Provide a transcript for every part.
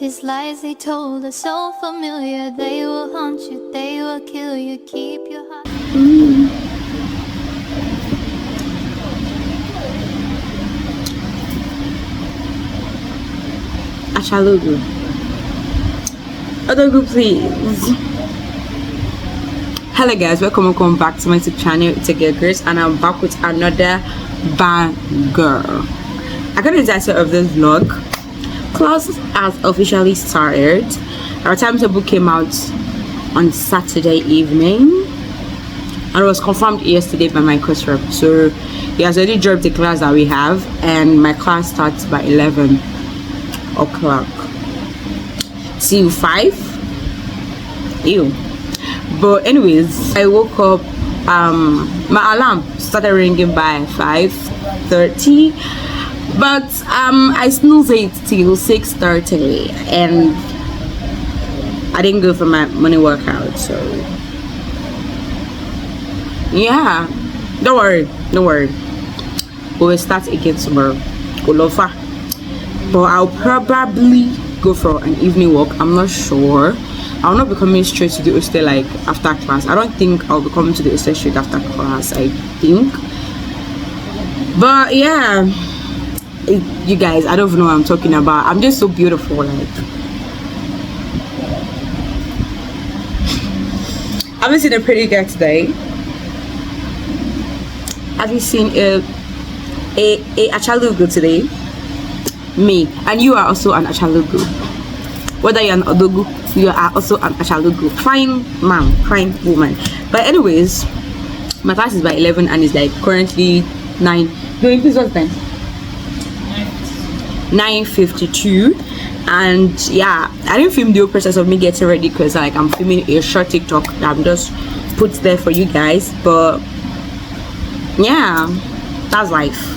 These lies they told are so familiar. They will haunt you, they will kill you. Keep your heart. Achalugu. Odogu, please. Hello guys, welcome back to my YouTube channel. It's a girl Grace, and I'm back with another banger. I got the title of this vlog. Class has officially started. Our timetable came out on Saturday evening and it was confirmed yesterday by my course rep. So he has already dropped the class that we have, and my class starts by 11 o'clock till 5. Ew. But anyways, I woke up, my alarm started ringing by 5:30, but I snoozed it till 6:30 and I didn't go for my morning workout. So yeah, don't worry, we will start again tomorrow. Olofa. But I'll probably go for an evening walk. I'm not sure. I'll not be coming straight to the hostel like after class. I don't think I'll be coming to the hostel straight after class, I think. But yeah, you guys, I don't even know what I'm talking about. I'm just so beautiful. Like, have you seen a pretty girl today? Have you seen a Achalugu today? Me. And you are also an Achalugu. Whether you're an Odogu, you are also an Achalugu. Fine man, fine woman. But anyways, my class is by 11 and it's like currently 9. Doing please, what's time? 9:52. And yeah, I didn't film the whole process of me getting ready because like I'm filming a short TikTok that I'm just put there for you guys. But yeah, that's life.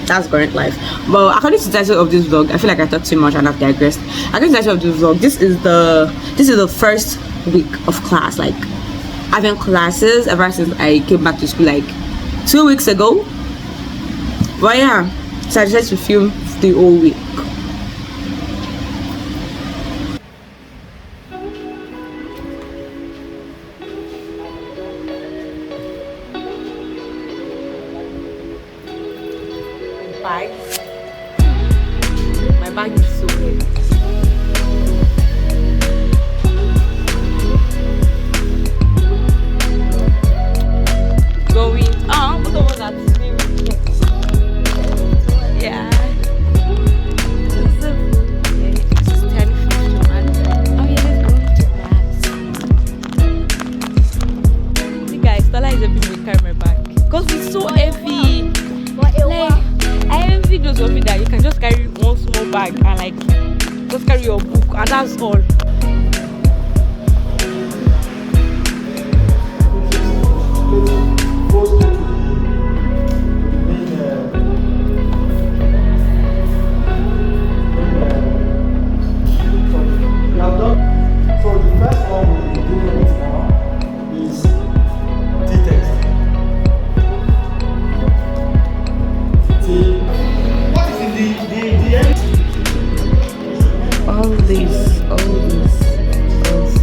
That's current life. But according to the title of this vlog, I feel like I talked too much and I've digressed. According to the title of this vlog, this is the first week of class. Like, I've been classes ever since I came back to school like 2 weeks ago. But yeah, so I decided to film the whole week. My bag is so heavy. Going on, but the one that's yeah. This is 10:51. Oh yeah, let's go to class. See guys, Stella is a bit with carry my bag because it's so heavy. Like, I envy those of you that you can just carry one small bag and like just carry your book and that's all.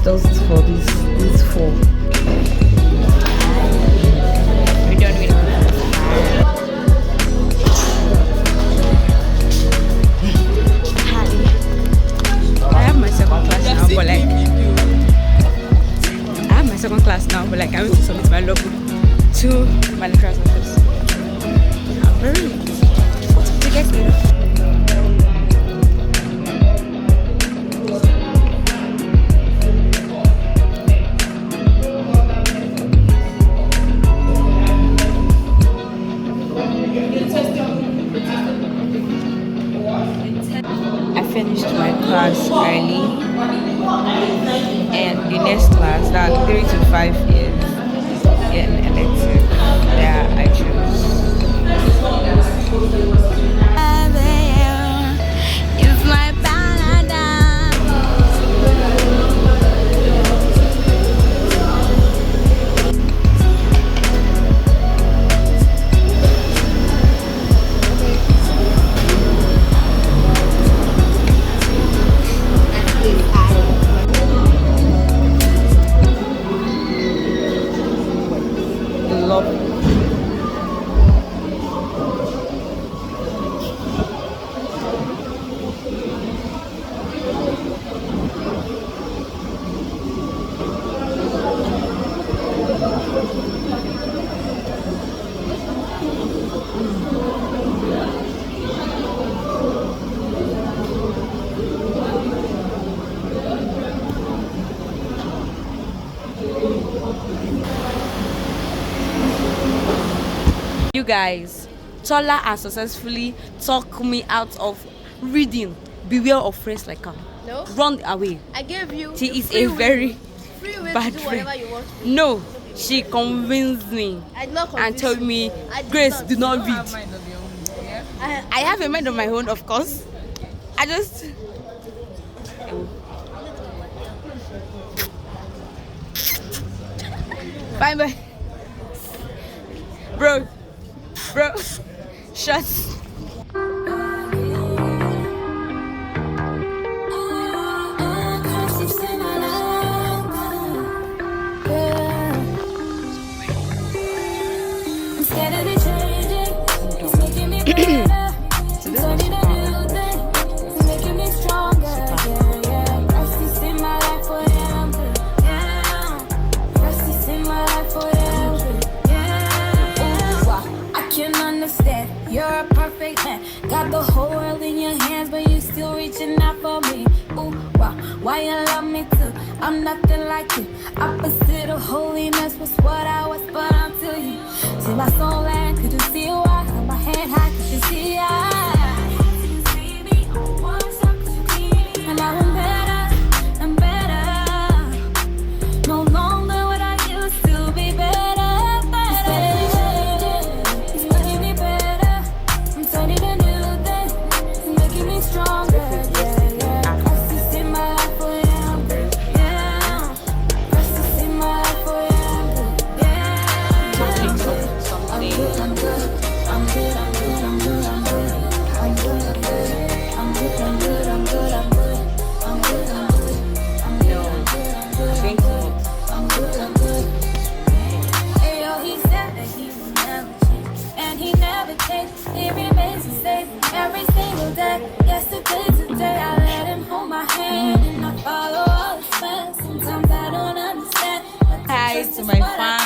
Just for these 4. We're done with I have my second class now, but like I went to submit my logbook to my lecturer's office. I'm very to get me. Finished my class early, and the next class that 3 to 5 is an elective that I chose. It's my guys, Tola has successfully talked me out of reading Beware of Friends Like Her. No. Run away. I gave you. She is a very free way bad to do friend. whatever you want. No, she convinced me I did not and convince told you. me, I did Grace, not. do not read. I I have a mind of my own, of course. I just. Bye bye. Bro. Shut. You're a perfect man. Got the whole world in your hands, but you still reaching out for me. Ooh, wow, why you love me too? I'm nothing like you. Opposite of holiness was what I was, but until you see my soul and could you see why? Hold my hand high, could you see I? And now I'm better, I'm better. No longer what I used to be better. Hi to my fan.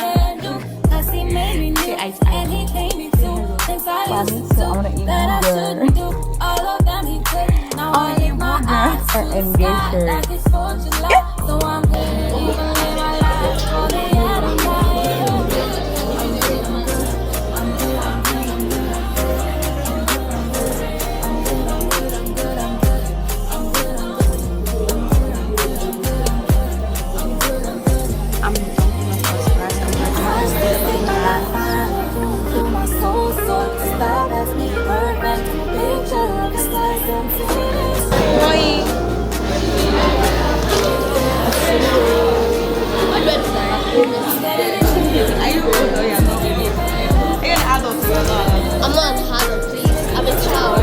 I'm not an adult, please. I'm a child.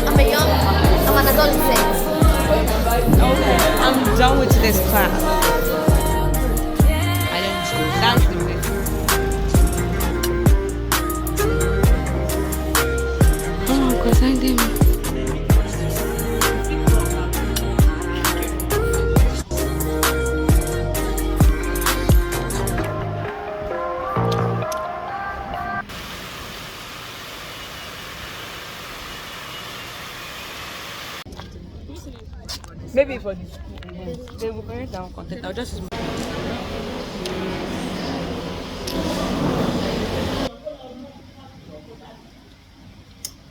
I'm an adolescent. Okay, I'm done with this class. I don't dance with it. Oh, because I didn't. Maybe for this. They will burn down content. I'll just use my.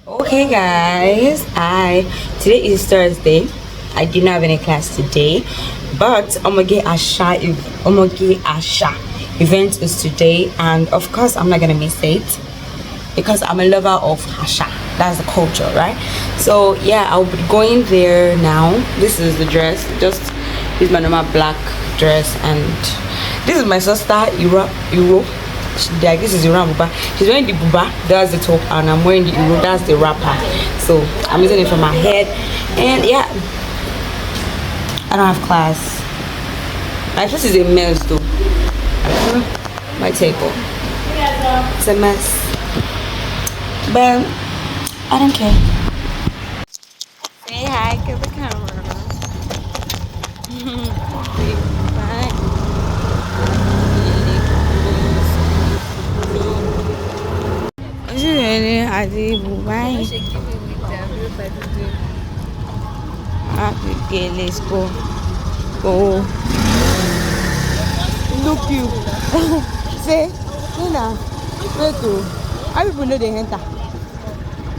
Okay guys, today is Thursday. I did not have any class today, but Omoge Asa event is today, and of course I'm not gonna miss it because I'm a lover of Asha. That's the culture, right? So yeah, I'll be going there now. This is the dress. Just use my normal black dress, and this is my sister Euro. Like this is Iran buba. She's wearing the buba, that's the top, and I'm wearing the Euro, that's the wrapper. So I'm using it for my head, and yeah, I don't have class. My dress is a mess though. My table, it's a mess, but I don't care. Say hi to the camera. Bye. Okay, let's go. Go. Look you. Say, Nina, wait to. How people know they enter?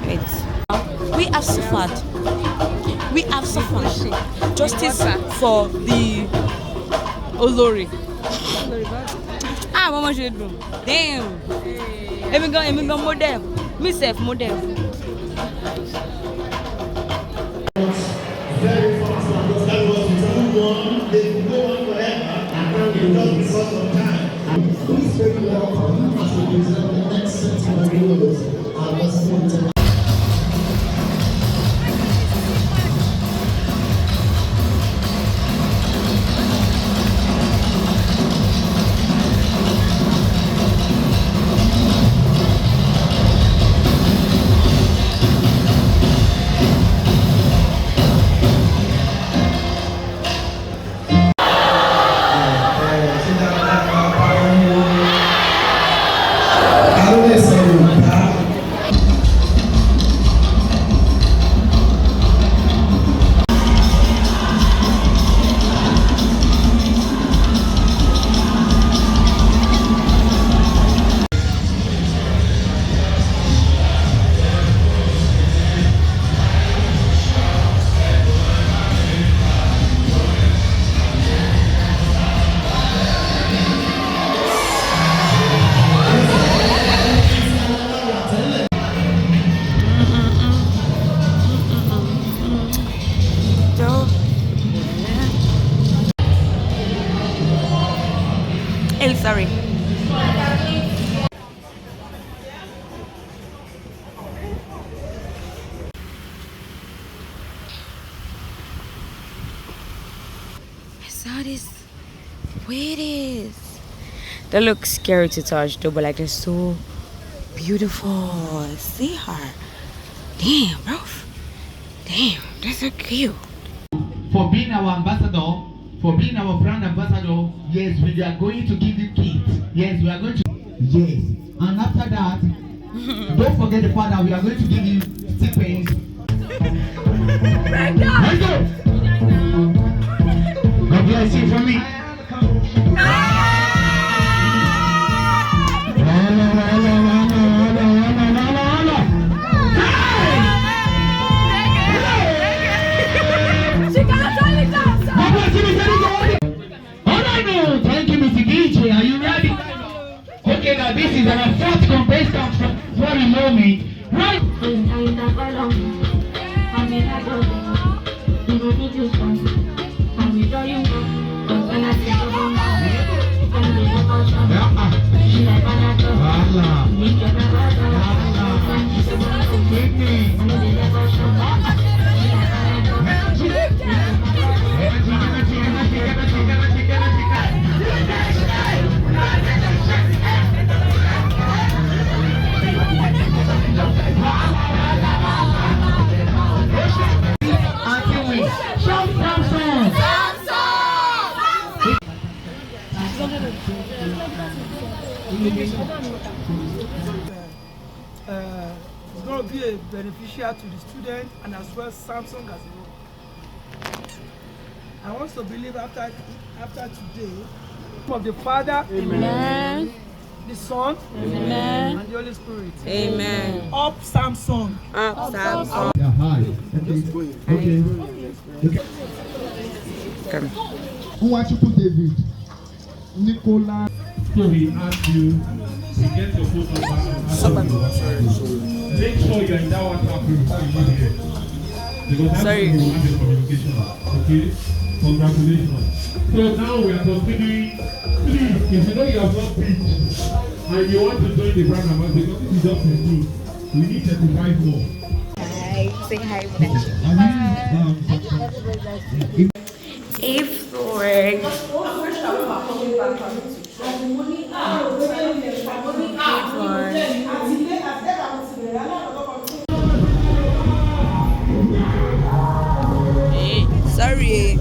Wait. We have suffered. We have suffered justice for the Olori. Ah, Mama should do. Damn. Emi go model. Me self model. Very fast, and that was the one. They could go on forever, and just because of time. Please very welcome to present the next set of videos and let's Sorry. I saw this. Wait, is. That looks scary to touch though, but like they're so beautiful. See her. Damn, bro. Damn, that's so cute. For being our ambassador, for being our brand ambassador, yes, we are going to give you kits. Yes, we are going to. Yes. And after that, don't forget the part that we are going to give you stipends. Let's go. God bless you for me. Are you ready? Okay, now this is our fourth contestant from where you know me. Right? It's going to be a beneficial to the student and as well Samsung as well. I want to believe after today, of the Father, Amen. the Son, Amen. and the Holy Spirit. Amen. Up Samsung. Up, Samsung. Yeah, hi. Okay. Uwachuku David, Nicola. So he asked you to get your phone number and ask you. Make sure you're in that WhatsApp group before you leave here. Because that's how you have the communication. Okay? Congratulations. So now we are continuing. Please, if you know you have not pitched and you want to join the brand ambassador, because this is just a tool, we need 35 more. Hi, say hi. If work. Sorry.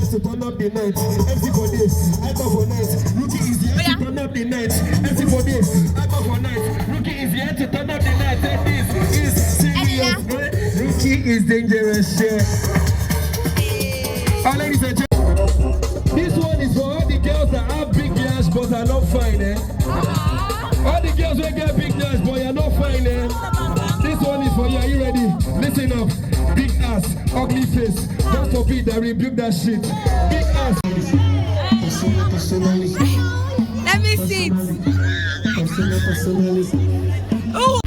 Turn up the night, everybody. I go for night. Rookie is here to turn up the night. Everybody, I go for night. Rookie is here to turn up the night. And this is serious. Rookie is dangerous. All ladies and gentlemen, this one is for all the girls that have big ears but are not fine, eh? All the girls will get big nails, but you're not fine, eh? This one is for you. Are you ready? Listen up. Big ass, ugly face. God forbid I rebuke that shit. Big ass. Let me see it. Oh.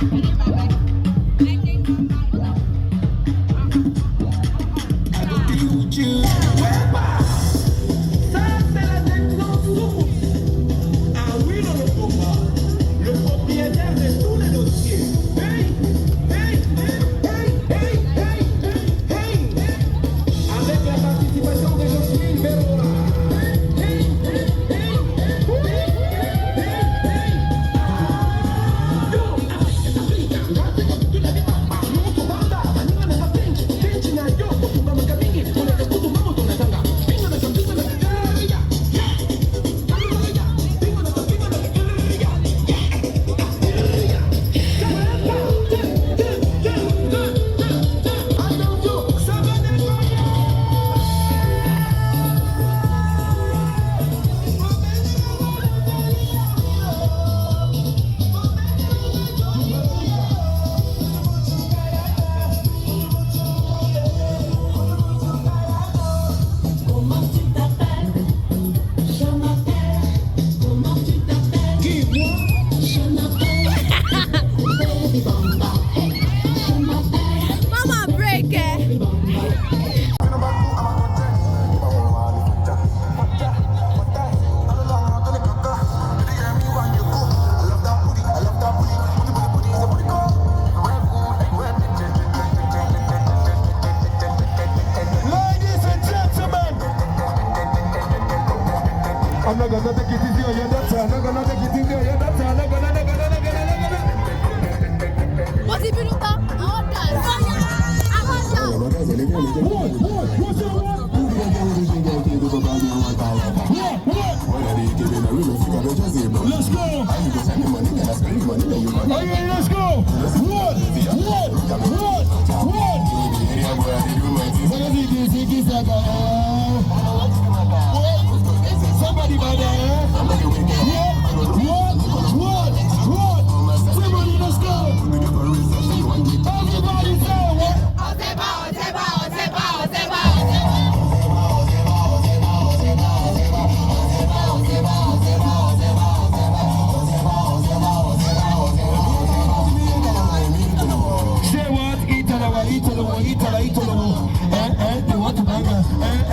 I'm not gonna take it easy on your daughter. I'm not gonna take it easy on your daughter. I'm not gonna. What's it been about? I want that. Let's go. Okay, let's go. What? Somebody by there. What? Somebody, let's go. Everybody say what? Say what? Eat. They want to bang her.